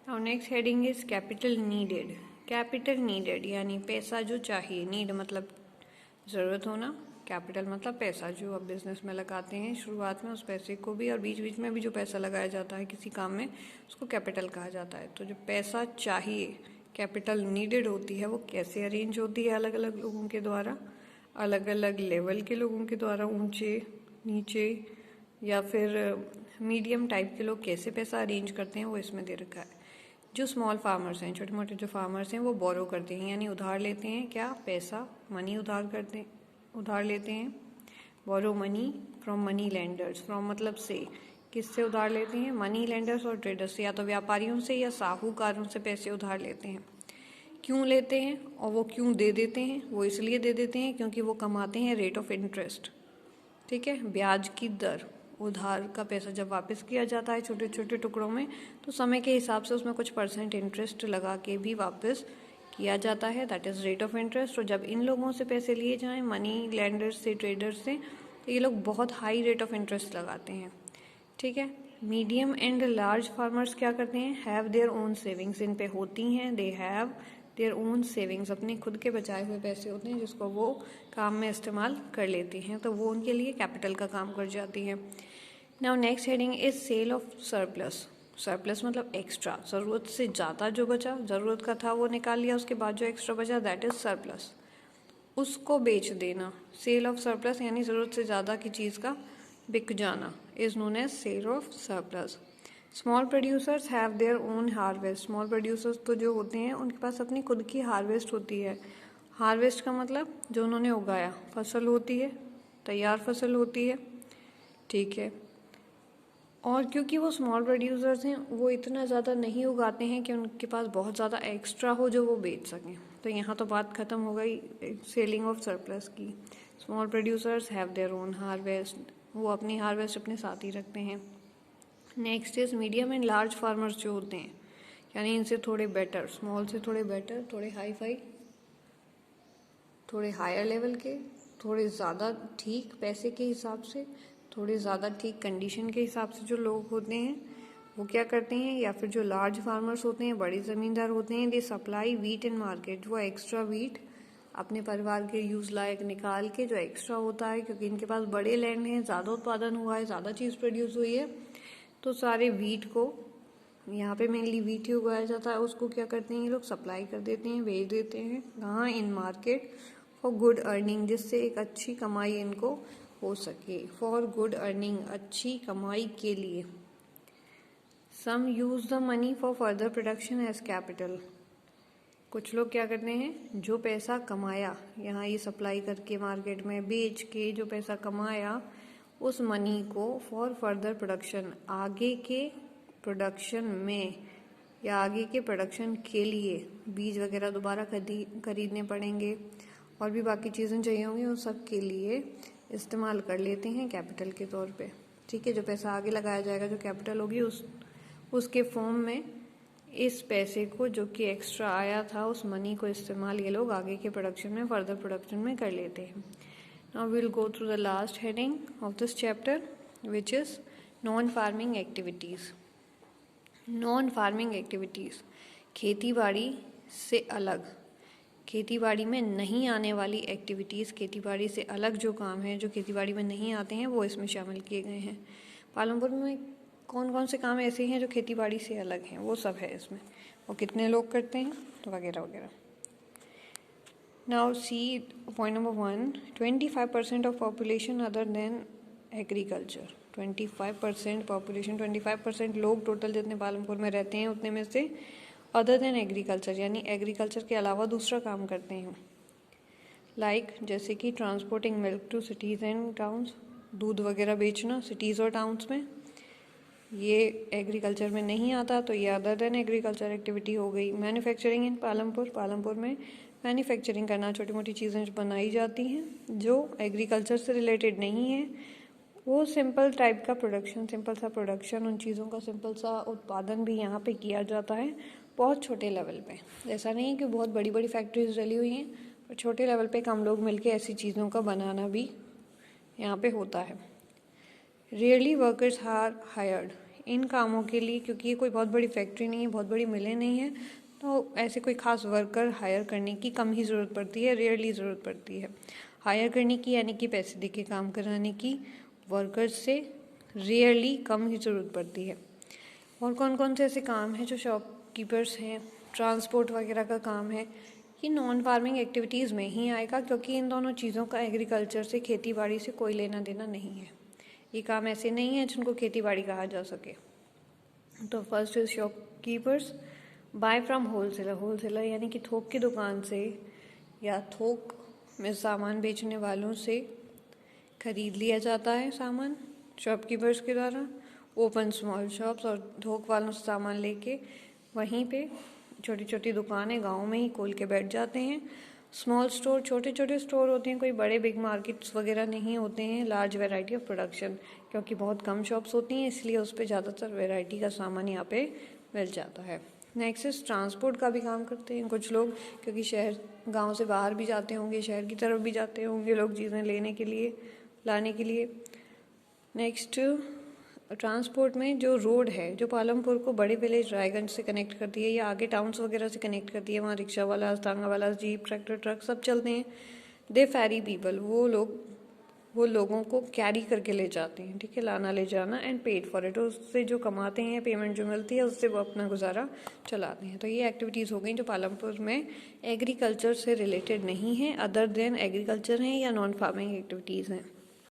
और next heading is capital needed. Capital needed यानी पैसा जो चाहिए, नीड मतलब ज़रूरत होना, कैपिटल मतलब पैसा जो आप बिजनेस में लगाते हैं शुरुआत में, उस पैसे को भी और बीच बीच में भी जो पैसा लगाया जाता है किसी काम में, उसको कैपिटल कहा जाता है। तो जो पैसा चाहिए, कैपिटल नीडेड होती है, वो कैसे अरेंज होती है अलग अलग लोगों के द्वारा, अलग अलग लेवल के लोगों के द्वारा, ऊंचे नीचे या फिर मीडियम टाइप के लोग कैसे पैसा अरेंज करते हैं वो इसमें दे रखा है। जो स्मॉल फार्मर्स हैं, छोटे मोटे जो फार्मर्स हैं, वो बोरो करते हैं यानी उधार लेते हैं, क्या पैसा, मनी उधार लेते हैं। Borrow money from money lenders, from मतलब से, किससे उधार लेते हैं, मनी लेंडर्स और ट्रेडर्स से, या तो व्यापारियों से या साहूकारों से पैसे उधार लेते हैं। क्यों लेते हैं और वो क्यों दे देते हैं, वो इसलिए दे देते हैं क्योंकि वो कमाते हैं रेट ऑफ इंटरेस्ट, ठीक है, ब्याज की दर। उधार का पैसा जब वापस किया जाता है छोटे छोटे टुकड़ों में, तो समय के हिसाब से उसमें कुछ परसेंट इंटरेस्ट लगा के भी वापस किया जाता है, that is rate of interest. और जब इन लोगों से पैसे लिए जाएं, मनी लेंडर्स से, ट्रेडर्स से, तो ये लोग बहुत हाई रेट ऑफ इंटरेस्ट लगाते हैं, ठीक है। मीडियम एंड लार्ज फार्मर्स क्या करते हैं, हैव देयर ओन सेविंग्स, इन पे होती हैं, they have their own savings, अपने खुद के बचाए हुए पैसे होते हैं जिसको वो काम में इस्तेमाल कर लेती हैं, तो वो उनके लिए कैपिटल का काम कर जाती हैं। Now next heading is sale of surplus. Surplus मतलब एक्स्ट्रा, ज़रूरत से ज़्यादा जो बचा, ज़रूरत का था वो निकाल लिया, उसके बाद जो एक्स्ट्रा बचा दैट इज़ सरप्लस, उसको बेच देना। सेल ऑफ सरप्लस यानी ज़रूरत से ज़्यादा की चीज़ का बिक जाना, is known as sale of surplus. Small producers have their own harvest. Small producers तो जो होते हैं उनके पास अपनी खुद की हार्वेस्ट होती है। हार्वेस्ट का मतलब जो उन्होंने उगाया, फसल होती है, तैयार फसल होती है, ठीक है। और क्योंकि वो स्मॉल प्रोड्यूसर्स हैं, वो इतना ज़्यादा नहीं उगाते हैं कि उनके पास बहुत ज़्यादा एक्स्ट्रा हो जो वो बेच सकें। तो यहाँ तो बात ख़त्म हो गई सेलिंग ऑफ सरप्लस की। Small producers have their own harvest, वो अपनी हार्वेस्ट अपने साथ ही रखते हैं। Next is medium and large farmers जो होते हैं, यानी इनसे थोड़े बेटर, स्मॉल से थोड़े बेटर, थोड़े हाई फाई, थोड़े हायर लेवल के, थोड़े ज़्यादा ठीक पैसे के हिसाब से, थोड़े ज़्यादा ठीक कंडीशन के हिसाब से जो लोग होते हैं, वो क्या करते हैं, या फिर जो लार्ज फार्मर्स होते हैं, बड़े ज़मींदार होते हैं, दे सप्लाई वीट इन मार्केट। वो एक्स्ट्रा वीट अपने परिवार के यूज़ लायक निकाल के, जो एक्स्ट्रा होता है, क्योंकि इनके पास बड़े लैंड हैं, ज़्यादा उत्पादन हुआ है, ज़्यादा चीज़ प्रोड्यूस हुई है, तो सारे वीट को, यहाँ पे मेनली वीट ही उगाया जाता है, उसको क्या करते हैं ये लोग, सप्लाई कर देते हैं, भेज देते हैं कहाँ, इन मार्केट, फॉर गुड अर्निंग, जिससे एक अच्छी कमाई इनको हो सके, फॉर गुड अर्निंग, अच्छी कमाई के लिए। Some use the money for further production as capital. कुछ लोग क्या करते हैं, जो पैसा कमाया यहाँ ये सप्लाई करके मार्केट में बेच के, जो पैसा कमाया उस मनी को फॉर फर्दर प्रोडक्शन, आगे के प्रोडक्शन में या आगे के प्रोडक्शन के लिए, बीज वगैरह दोबारा खरीदने पड़ेंगे और भी बाकी चीज़ें चाहिए होंगी, उन सब के लिए इस्तेमाल कर लेते हैं कैपिटल के तौर पे, ठीक है। जो पैसा आगे लगाया जाएगा, जो कैपिटल होगी, उसके फॉर्म में इस पैसे को जो कि एक्स्ट्रा आया था, उस मनी को इस्तेमाल ये लोग आगे के प्रोडक्शन में, फर्दर प्रोडक्शन में कर लेते हैं। Now we'll go through the last heading of this chapter, which is non-farming activities. Non-farming activities, खेती बाड़ी से अलग, खेती बाड़ी में नहीं आने वाली एक्टिविटीज़, खेती बाड़ी से अलग जो काम है, जो खेती बाड़ी में नहीं आते हैं, वो इसमें शामिल किए गए हैं। पालमपुर में कौन कौन से काम ऐसे हैं जो खेती बाड़ी से अलग हैं, वो सब है इसमें, वो कितने लोग करते हैं, तो वगैरह वगैरह। Now see point number 1, 25% of population other than agriculture. 25% population, 25% लोग टोटल जितने पालमपुर में रहते हैं उतने में से अदर देन एग्रीकल्चर, यानी एग्रीकल्चर के अलावा दूसरा काम करते हैं। लाइक जैसे कि transporting milk to cities and towns, दूध वगैरह बेचना सिटीज़ और टाउन्स में, ये एग्रीकल्चर में नहीं आता, तो ये अदर देन एग्रीकल्चर एक्टिविटी हो गई। मैन्युफैक्चरिंग इन पालमपुर, पालमपुर में मैन्युफैक्चरिंग करना, छोटी मोटी चीज़ें जो बनाई जाती हैं जो एग्रीकल्चर से रिलेटेड नहीं है, वो सिंपल टाइप का प्रोडक्शन, सिंपल सा प्रोडक्शन, उन चीज़ों का सिंपल सा उत्पादन भी यहाँ पे किया जाता है, बहुत छोटे लेवल पे। ऐसा नहीं है कि बहुत बड़ी बड़ी फैक्ट्रीज डली हुई हैं, पर छोटे लेवल पे कम लोग मिलके ऐसी चीज़ों का बनाना भी यहाँ पे होता है। रियरली वर्कर्स आर हायर्ड इन कामों के लिए, क्योंकि ये कोई बहुत बड़ी फैक्ट्री नहीं है, बहुत बड़ी मिलें नहीं है, तो ऐसे कोई ख़ास वर्कर हायर करने की कम ही ज़रूरत पड़ती है, रेयरली ज़रूरत पड़ती है। हायर करने की यानी कि पैसे दे के काम कराने की वर्कर्स से रेयरली कम ही ज़रूरत पड़ती है। और कौन कौन से ऐसे काम हैं जो शॉपकीपर्स हैं, ट्रांसपोर्ट वगैरह का काम है, ये नॉन फार्मिंग एक्टिविटीज़ में ही आएगा, क्योंकि इन दोनों चीज़ों का एग्रीकल्चर से, खेती बाड़ी से कोई लेना देना नहीं है। ये काम ऐसे नहीं है जिनको खेती बाड़ी कहा जा सके। तो first is shopkeepers. Buy from wholesaler, wholesaler यानी कि थोक की दुकान से या थोक में सामान बेचने वालों से खरीद लिया जाता है सामान शॉपकीपर्स के द्वारा। ओपन स्मॉल शॉप्स, और थोक वालों से सामान लेके वहीं पे छोटी छोटी दुकानें गांव में ही खोल के बैठ जाते हैं। स्मॉल स्टोर, छोटे छोटे स्टोर होते हैं, कोई बड़े बिग मार्केट्स वगैरह नहीं होते हैं। लार्ज वैरायटी ऑफ प्रोडक्शन, क्योंकि बहुत कम शॉप्स होती हैं इसलिए उस पर ज़्यादातर वैरायटी का सामान यहाँ पे मिल जाता है। नेक्स्ट इज ट्रांसपोर्ट का भी काम करते हैं कुछ लोग, क्योंकि शहर गांव से बाहर भी जाते होंगे, शहर की तरफ भी जाते होंगे लोग चीज़ें लेने के लिए, लाने के लिए। नेक्स्ट ट्रांसपोर्ट में जो रोड है, जो पालमपुर को बड़े विलेज रायगंज से कनेक्ट करती है या आगे टाउन्स वगैरह से कनेक्ट करती है, वहाँ रिक्शा वाला, तांगा वाला, जीप, ट्रैक्टर, ट्रक सब चलते हैं। दे फेरी पीपल, वो लोगों को कैरी करके ले जाते हैं, ठीक है, लाना ले जाना, एंड पेड फॉर इट, उससे जो कमाते हैं, पेमेंट जो मिलती है उससे वो अपना गुजारा चलाते हैं। तो ये एक्टिविटीज़ हो गई जो पालमपुर में एग्रीकल्चर से रिलेटेड नहीं है, अदर देन एग्रीकल्चर हैं या नॉन फार्मिंग एक्टिविटीज़ हैं।